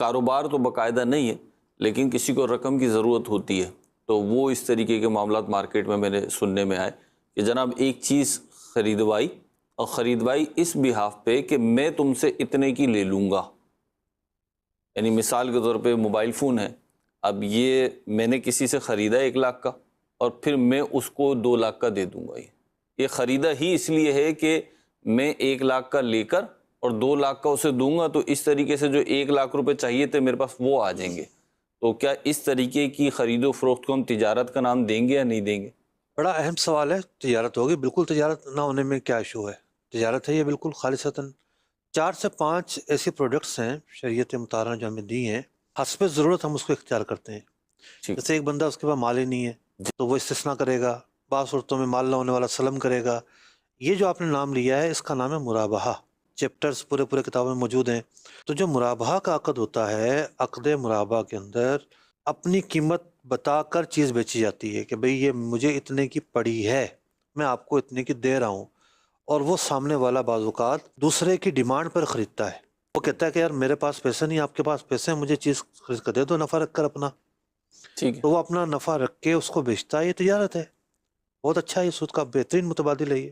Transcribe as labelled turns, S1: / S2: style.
S1: کاروبار تو باقاعدہ نہیں ہے لیکن کسی کو رقم کی ضرورت ہوتی ہے، تو وہ اس طریقے کے معاملات مارکیٹ میں میرے سننے میں آئے کہ جناب ایک چیز خریدوائی، اور خریدوائی اس بہاف پہ کہ میں تم سے اتنے کی لے لوں گا۔ یعنی مثال کے طور پہ موبائل فون ہے، اب یہ میں نے کسی سے خریدا 1 لاکھ کا اور پھر میں اس کو 2 لاکھ کا دے دوں گا۔ یہ خریدا ہی اس لیے ہے کہ میں 1 لاکھ کا لے کر اور 2 لاکھ کا اسے دوں گا، تو اس طریقے سے جو 1 لاکھ روپے چاہیے تھے میرے پاس وہ آ جائیں گے۔ تو کیا اس طریقے کی خرید و فروخت کو ہم تجارت کا نام دیں گے یا نہیں دیں گے؟
S2: بڑا اہم سوال ہے، تجارت ہوگی بالکل، تجارت نہ ہونے میں کیا ایشو ہے؟ تجارت ہے یہ بالکل خالصتاً۔ 4 سے 5 ایسی پروڈکٹس ہیں شریعت مطالعہ جو ہمیں دی ہیں، حسب ضرورت ہم اس کو اختیار کرتے ہیں۔
S1: ٹھیک،
S2: جیسے ایک بندہ اس کے پاس مال ہی نہیں ہے تو وہ استثناء کرے گا، بعض صورتوں میں مال نہ ہونے والا سلم کرے گا۔ یہ جو آپ نے نام لیا ہے اس کا نام ہے مرابحہ، چیپٹرز پورے کتابوں میں موجود ہیں۔ تو جو مرابحہ کا عقد ہوتا ہے، عقد مرابحہ کے اندر اپنی قیمت بتا کر چیز بیچی جاتی ہے کہ بھئی یہ مجھے اتنے کی پڑی ہے، میں آپ کو اتنے کی دے رہا ہوں، اور وہ سامنے والا بعض اوقات دوسرے کی ڈیمانڈ پر خریدتا ہے۔ وہ کہتا ہے کہ یار میرے پاس پیسے نہیں، آپ کے پاس پیسے ہیں، مجھے چیز خرید کر دے دو نفع رکھ کر اپنا۔
S1: ٹھیک ہے۔
S2: تو وہ اپنا نفع رکھ کے اس کو بیچتا ہے، یہ تجارت ہے۔ بہت اچھا ہے، یہ سود کا بہترین متبادل ہے یہ۔